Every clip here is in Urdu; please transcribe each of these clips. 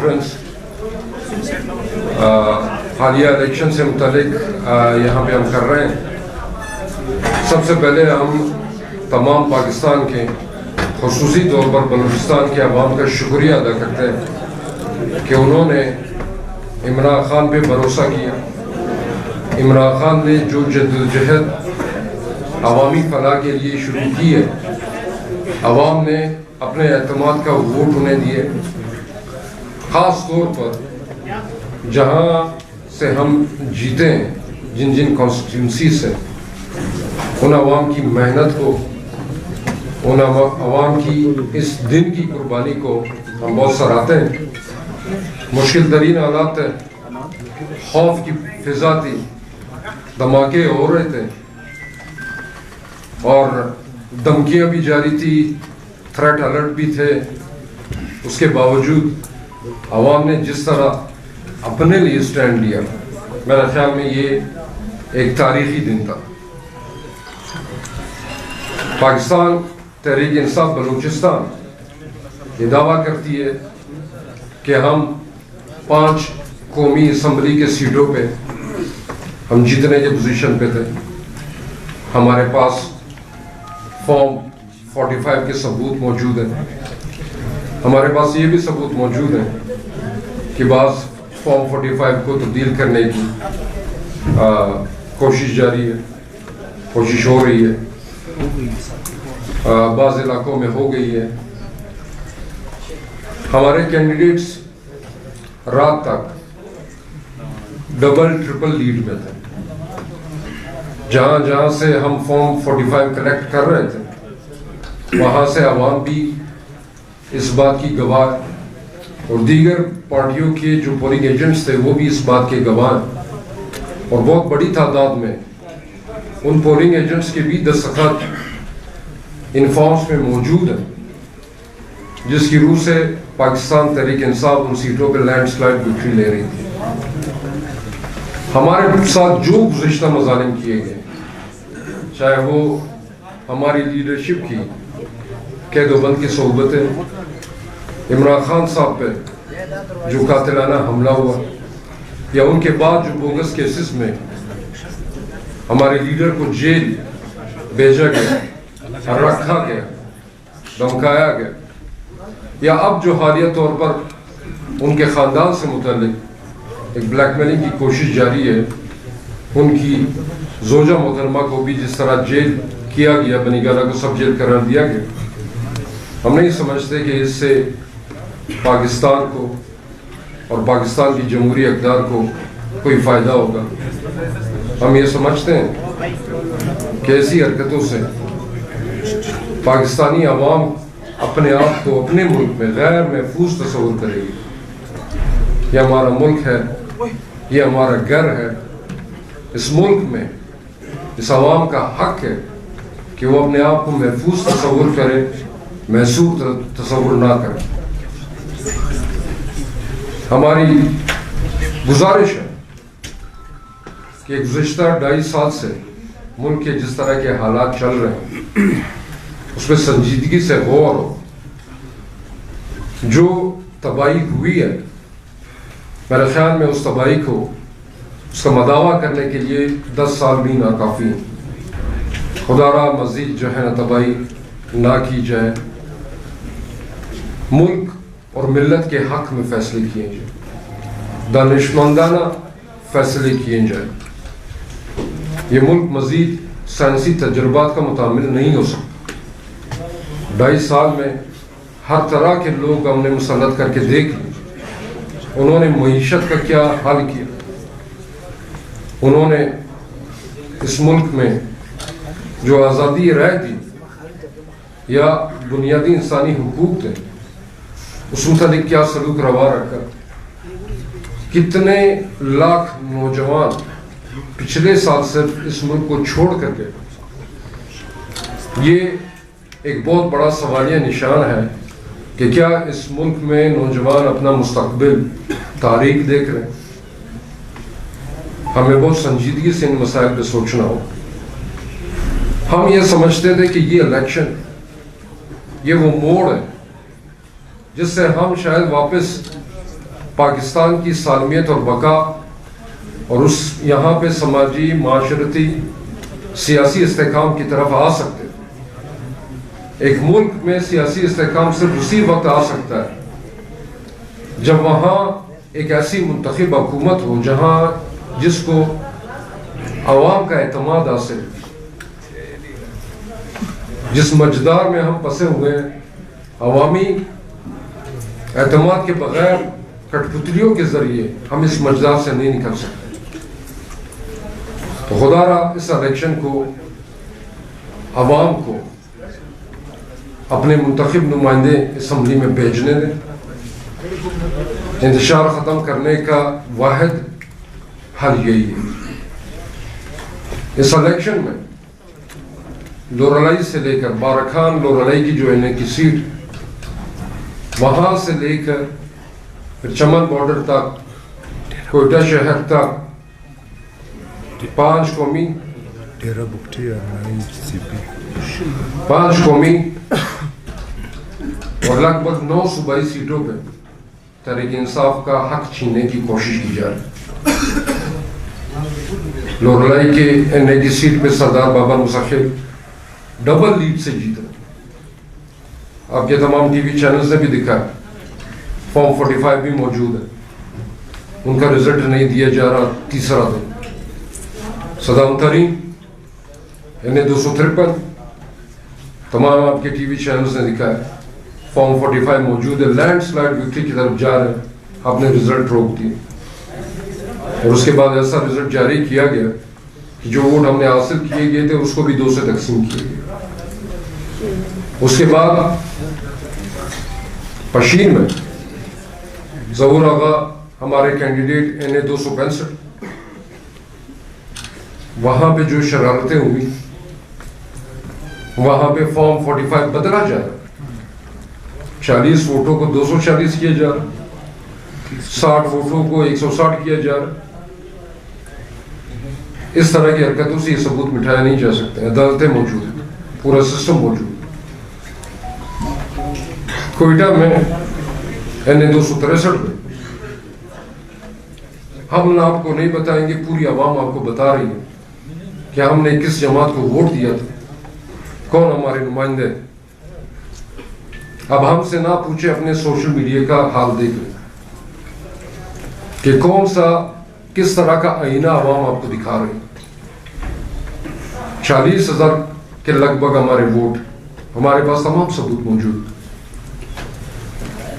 کانفرنس حالیہ الیکشن سے متعلق یہاں پہ ہم کر رہے ہیں۔ سب سے پہلے ہم تمام پاکستان کے خصوصی طور پر بلوچستان کے عوام کا شکریہ ادا کرتے ہیں کہ انہوں نے عمران خان پہ بھروسہ کیا۔ عمران خان نے جو جدوجہد عوامی فلاح کے لیے شروع کی ہے، عوام نے اپنے اعتماد کا ووٹ انہیں دیے۔ خاص طور پر جہاں سے ہم جیتے ہیں، جن جن کانسٹیٹیونسی سے، ان عوام کی محنت کو، ان عوام کی اس دن کی قربانی کو ہم بہت سراہتے ہیں۔ مشکل ترین حالات تھے، خوف کی فضا تھی، دھماکے ہو رہے تھے اور دھمکیاں بھی جاری تھی، تھریٹ الرٹ بھی تھے۔ اس کے باوجود عوام نے جس طرح اپنے لیے سٹینڈ لیا، میرے خیال میں یہ ایک تاریخی دن تھا۔ پاکستان تحریک انصاف بلوچستان یہ دعویٰ کرتی ہے کہ ہم 5 قومی اسمبلی کے سیٹوں پہ ہم جیتنے کے پوزیشن پہ تھے۔ ہمارے پاس فارم 45 کے ثبوت موجود ہیں۔ ہمارے پاس یہ بھی ثبوت موجود ہیں کہ بعض فارم 45 کو تبدیل کرنے کی کوشش جاری ہے، کوشش ہو رہی ہے، بعض علاقوں میں ہو گئی ہے۔ ہمارے کینڈیڈیٹس رات تک ڈبل ٹرپل لیڈ میں تھے۔ جہاں جہاں سے ہم فارم 45 کلیکٹ کر رہے تھے، وہاں سے عوام بھی اس بات کی گواہ، اور دیگر پارٹیوں کے جو پولنگ ایجنٹس تھے وہ بھی اس بات کے گواہ، اور بہت بڑی تعداد میں ان پولنگ ایجنٹس کے بھی دستخط ان فارمز میں موجود ہیں، جس کی روح سے پاکستان تحریک انصاف ان سیٹوں پہ لینڈ سلائڈ وکٹری لے رہی تھی۔ ہمارے ساتھ جو گزشتہ مظالم کیے گئے، چاہے وہ ہماری لیڈرشپ کی قید و بند کی صحبتیں، عمران خان صاحب پہ جو قاتلانہ حملہ ہوا، یا ان کے بعد جو بوگس کیسز میں ہمارے لیڈر کو جیل بھیجا گیا، رکھا گیا، دھمکایا گیا، یا اب جو حالیہ طور پر ان کے خاندان سے متعلق ایک بلیک میلنگ کی کوشش جاری ہے، ان کی زوجہ محترمہ کو بھی جس طرح جیل کیا گیا، بنی گالہ کو سب جیل قرار دیا گیا، ہم نہیں سمجھتے کہ اس سے پاکستان کو اور پاکستان کی جمہوری اقدار کو کوئی فائدہ ہوگا۔ ہم یہ سمجھتے ہیں کہ ایسی حرکتوں سے پاکستانی عوام اپنے آپ کو اپنے ملک میں غیر محفوظ تصور کرے گی۔ یہ ہمارا ملک ہے، یہ ہمارا گھر ہے۔ اس ملک میں اس عوام کا حق ہے کہ وہ اپنے آپ کو محفوظ تصور کرے، محسوس تصور نہ کرے۔ ہماری گزارش ہے کہ گزشتہ 2.5 سال سے ملک کے جس طرح کے حالات چل رہے ہیں، اس میں سنجیدگی سے غور ہو۔ جو تباہی ہوئی ہے، میرے خیال میں اس تباہی کو، اس کا مداوع کرنے کے لیے 10 سال بھی ناکافی ہیں۔ خدا را مزید جو ہے نا تباہی نہ کی جائے، ملک اور ملت کے حق میں فیصلے کیے جائیں، دانشمندانہ فیصلے کیے جائیں۔ یہ ملک مزید سائنسی تجربات کا متحمل نہیں ہو سکتا۔ 2.5 سال میں ہر طرح کے لوگ ہم نے مسلط کر کے دیکھ لی۔ انہوں نے معیشت کا کیا حل کیا، انہوں نے اس ملک میں جو آزادی رائے دی یا بنیادی انسانی حقوق تھے، اس متعلق کیا سلوک روا رکھا۔ کتنے لاکھ نوجوان پچھلے سال صرف اس ملک کو چھوڑ کر گئے۔ یہ ایک بہت بڑا سوالیہ نشان ہے کہ کیا اس ملک میں نوجوان اپنا مستقبل تاریک دیکھ رہے ہیں۔ ہمیں بہت سنجیدگی سے ان مسائل پہ سوچنا ہو۔ ہم یہ سمجھتے تھے کہ یہ الیکشن، یہ وہ موڑ ہے جس سے ہم شاید واپس پاکستان کی سالمیت اور بقا اور اس یہاں پہ سماجی معاشرتی سیاسی استحکام کی طرف آ سکتے. ایک ملک میں سیاسی استحکام صرف اسی وقت آ سکتا ہے جب وہاں ایک ایسی منتخب حکومت ہو جہاں جس کو عوام کا اعتماد حاصل، جس مجدار میں ہم پسے ہوئے ہیں. عوامی اعتماد کے بغیر کٹ پتلیوں کے ذریعے ہم اس مجدار سے نہیں نکل سکتے. تو خدا را اس الیکشن کو عوام کو اپنے منتخب نمائندے اسمبلی میں بھیجنے دیں. انتشار ختم کرنے کا واحد حل یہی ہے. اس الیکشن میں لورالائی سے لے کر بارکھان لورالائی کی جو این کی سیٹ، وہاں سے لے کر پھر چمن بارڈر تک، کوئٹہ شہر تک 5 قومی اور لگ بھگ 9 صوبائی سیٹوں پہ تحریک انصاف کا حق چھیننے کی کوشش کی جا رہی. لورالائی کے این اے کی سیٹ پہ سردار بابر مسخر ڈبل لیڈ سے جیتا. آپ کے تمام ٹی وی چینلز نے بھی دکھا ہے، فارم 45 بھی موجود ہے. ان کا رزلٹ نہیں دیا جا رہا تیسرا دن. صدام ترین این اے 253 تمام آپ کے ٹی وی چینلز نے دکھا ہے، فارم 45 موجود ہے. لینڈ سلائڈ وکٹری کی طرف جا رہے ہیں. آپ نے رزلٹ روک دیا اور اس کے بعد ایسا رزلٹ جاری کیا گیا کہ جو ووٹ ہم نے حاصل کیے گئے تھے اس کو بھی 2 سے تقسیم کیے گئے. اس کے بعد پشین میں ظہور آغا ہمارے کینڈیڈیٹ این اے 265، وہاں پہ جو شرارتیں ہوئی، وہاں پہ فارم 45 بدلا جا رہا. 40 ووٹوں کو 240 کیا جا رہا، 60 ووٹوں کو 160 کیا جا رہا. اس طرح کی حرکتوں سے یہ ثبوت مٹھایا نہیں جا سکتے. عدالتیں موجود ہیں، پورا سسٹم موجود. کوئٹہ میں این اے 263 میں ہم آپ کو نہیں بتائیں گے، پوری عوام آپ کو بتا رہی ہے کہ ہم نے کس جماعت کو ووٹ دیا تھا، کون ہمارے نمائندے. اب ہم سے نہ پوچھے، اپنے سوشل میڈیا کا حال دیکھ لیں کہ کون سا کس طرح کا آئینہ عوام آپ کو دکھا رہی. 40,000 کے لگ بھگ ہمارے ووٹ، ہمارے پاس تمام ثبوت موجود.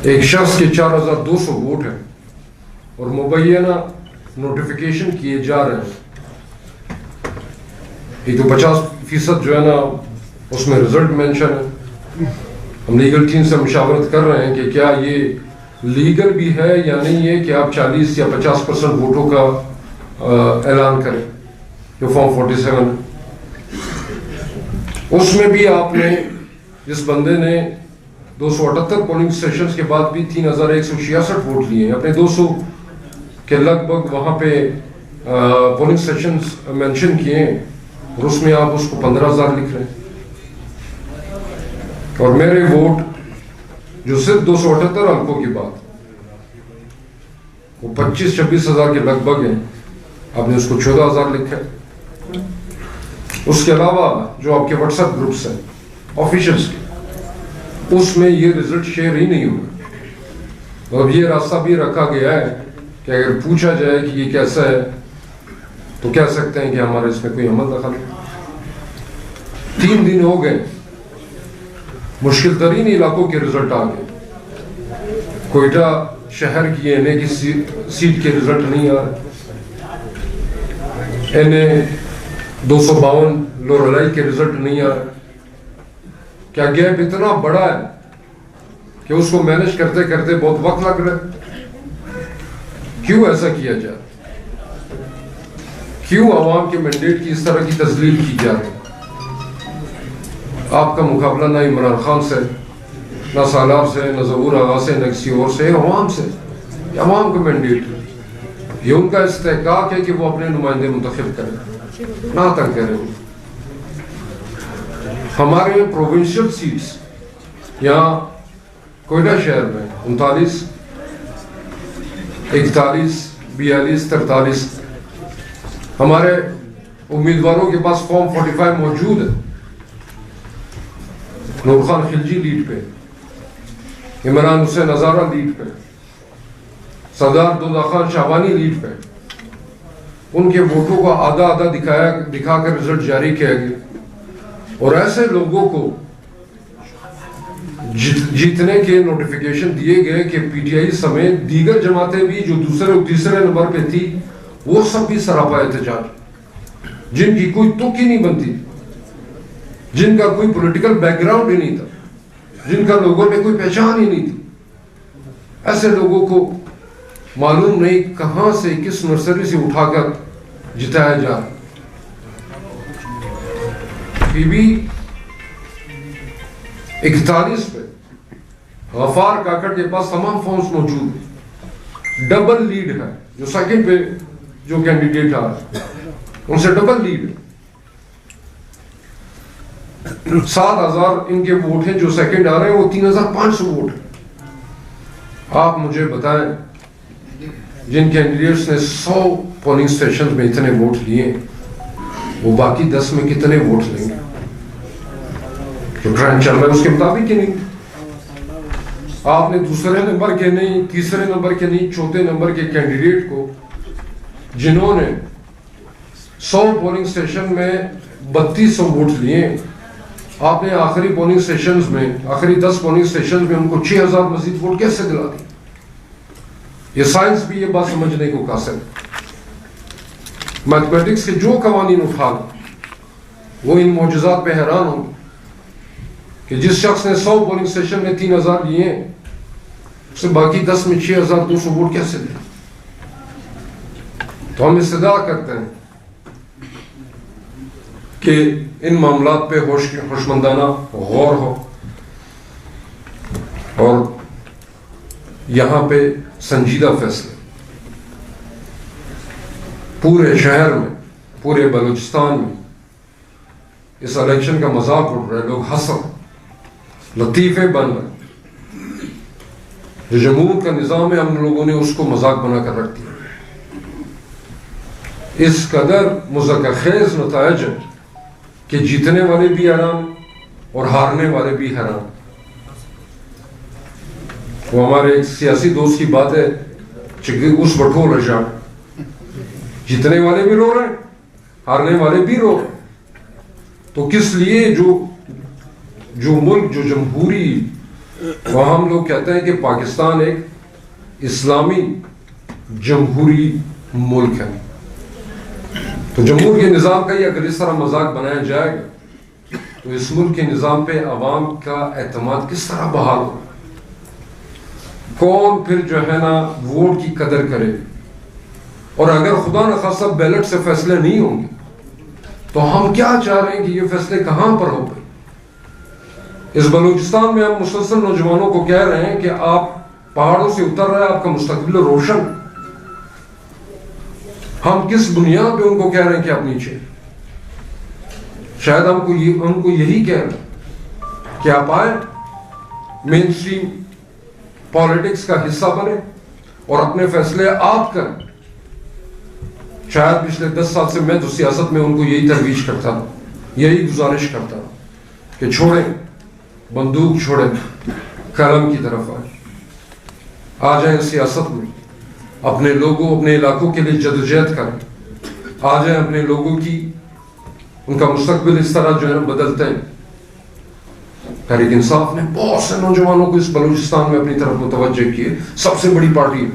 ایک شخص کے 4,200 ووٹ ہیں اور مبینہ نوٹیفیکیشن کیے جا رہے ہیں. ایک تو 50% جو ہے نا اس میں رزلٹ مینشن ہے. ہم لیگل ٹیم سے مشاورت کر رہے ہیں کہ کیا یہ لیگل بھی ہے یا نہیں ہے کہ آپ 40 یا 50% ووٹوں کا اعلان کریں جو فارم 47 ہے. اس میں بھی آپ نے جس بندے نے 278 پولنگ سیشنز کے بعد بھی 3,166 ووٹ لیے ہیں، اپنے 200 کے لگ بھگ وہاں پہ پولنگ سیشنز مینشن کیے ہیں اور اس میں آپ اس کو 15,000 لکھ رہے ہیں. اور میرے ووٹ جو صرف 278 حلقوں کی بات وہ 25-26,000 کے لگ بھگ ہیں، آپ نے اس کو 14,000 لکھا ہے. اس کے علاوہ جو آپ کے واٹس ایپ گروپس ہیں آفیشلز کے، اس میں یہ رزلٹ شیئر ہی نہیں ہوگا. اور یہ راستہ بھی رکھا گیا ہے کہ اگر پوچھا جائے کہ یہ کیسا ہے تو کہہ سکتے ہیں کہ ہمارے اس میں کوئی عمل دخل ہے. 3 دن ہو گئے، مشکل ترین علاقوں کے رزلٹ آ گئے. کوئٹہ شہر کی این اے کی سیٹ کے رزلٹ نہیں آ رہے. این اے 252 لورالائی کے رزلٹ نہیں آ رہے. کیا گیپ اتنا بڑا ہے کہ اس کو مینج کرتے کرتے بہت وقت لگ رہا ہے؟ کیوں ایسا کیا جا رہا؟ کیوں عوام کے مینڈیٹ کی اس طرح کی تذلیل کی جا رہی؟ آپ کا مقابلہ نہ عمران خان سے، نہ سالار سے، نہ ظہور آغا سے، نہ کسی اور سے، عوام سے. یہ عوام کا مینڈیٹ ہے، یہ ان کا استحقاق ہے کہ وہ اپنے نمائندے منتخب کریں، نہ تنگ کریں. ہمارے پروونشل سیٹس یہاں کوئٹہ شہر میں 39 41, 42, 43 ہمارے امیدواروں کے پاس فارم 45 موجود ہے. نور خان خلجی لیڈ پہ, عمران حسین ہزارہ لیڈ پہ, سردار دولہ خان شعبانی لیڈ پہ. ان کے ووٹوں کا آدھا آدھا دکھا کر رزلٹ جاری کیا گیا, اور ایسے لوگوں کو جیتنے کے نوٹیفیکیشن دیے گئے کہ پی ٹی آئی سمیت دیگر جماعتیں بھی جو دوسرے اور تیسرے نمبر پہ تھی وہ سب بھی سراپا احتجاج, جن کی کوئی تک ہی نہیں بنتی, جن کا کوئی پولیٹیکل بیک گراؤنڈ ہی نہیں تھا, جن کا لوگوں میں کوئی پہچان ہی نہیں تھی. ایسے لوگوں کو معلوم نہیں کہاں سے کس نرسری سے اٹھا کر جتایا جا. پی بی 41 پہ غفار کاکڑ کے پاس تمام فارمز موجود ہیں, ڈبل لیڈ ہے. جو سیکنڈ پہ جو کینڈیڈیٹ آ رہا ہے ان سے ڈبل لیڈ ہے. 7,000 ان کے ووٹ ہیں, جو سیکنڈ آ رہے ہیں وہ 3,500 ووٹ ہیں. آپ مجھے بتائیں جن کینڈیڈیٹس نے 100 پولنگ سٹیشن میں اتنے ووٹ لیے وہ باقی 10 میں کتنے ووٹ لیں گے؟ جو ٹرینڈ چل رہا ہے اس کے مطابق ہی نہیں. آپ نے دوسرے نمبر کے نہیں, تیسرے نمبر کے نہیں, چوتھے نمبر کے کینڈیڈیٹ کو جنہوں نے 100 پولنگ سٹیشن میں 3200 ووٹ لیے, آپ نے آخری پولنگ سٹیشنز میں, آخری 10 پولنگ سٹیشنز میں ان کو 6,000 مزید ووٹ کیسے دلا دی؟ یہ سائنس بھی یہ بات سمجھنے کو قاصر ہے. میتھمیٹکس کے جو قوانین اٹھا لیں وہ ان معجزات پہ حیران ہوں کہ جس شخص نے 100 پولنگ سٹیشن میں 3,000 لیے اسے باقی 10 میں 6,200 ووٹ کیسے دے. تو ہم استدعا کرتے ہیں کہ ان معاملات پہ ہوشمندانہ غور ہو اور یہاں پہ سنجیدہ فیصلے. پورے شہر میں, پورے بلوچستان میں اس الیکشن کا مذاق اڑ رہا ہے, لوگ ہنس رہے, لطیفے بن رہے. جو جمہور کا نظام ہے ہم لوگوں نے اس کو مذاق بنا کر رکھ دیا. اس قدر مذاق خیز نتائج ہیں کہ جیتنے والے بھی حیران اور ہارنے والے بھی حیران. وہ ہمارے ایک سیاسی دوست کی بات ہے کہ اس بٹھو رجا, جیتنے والے بھی رو رہے ہیں, ہارنے والے بھی رو رہے ہیں. تو کس لیے جو ملک جو جمہوری, وہ ہم لوگ کہتے ہیں کہ پاکستان ایک اسلامی جمہوری ملک ہے, تو جمہور کے نظام کا ہی اگر اس طرح مذاق بنایا جائے گا تو اس ملک کے نظام پہ عوام کا اعتماد کس طرح بحال ہوگا؟ کون پھر جو ہے نا ووٹ کی قدر کرے؟ اور اگر خدا نخواستہ بیلٹ سے فیصلے نہیں ہوں گے تو ہم کیا چاہ رہے ہیں کہ یہ فیصلے کہاں پر ہو گئے؟ اس بلوچستان میں ہم مسلسل نوجوانوں کو کہہ رہے ہیں کہ آپ پہاڑوں سے اتر رہے ہیں, آپ کا مستقبل روشن. ہم کس بنیاد پہ ان کو کہہ رہے ہیں کہ آپ نیچے؟ شاید ہم کو یہی کہہ رہے ہیں کہ آپ آئیں, مین اسٹریم پالیٹکس کا حصہ بنے اور اپنے فیصلے آپ کریں. شاید پچھلے 10 سال سے میں تو سیاست میں ان کو یہی ترویج کرتا ہوں, یہی گزارش کرتا ہوں کہ چھوڑیں بندوق, چھوڑیں قلم کی طرف آئیں, آ جائیں سیاست میں, اپنے لوگوں, اپنے علاقوں کے لیے جدوجہد کریں, آ جائیں اپنے لوگوں کی, ان کا مستقبل اس طرح جو ہے بدلتے ہیں. تحریک انصاف نے بہت سے نوجوانوں کو اس بلوچستان میں اپنی طرف متوجہ کیے, سب سے بڑی پارٹی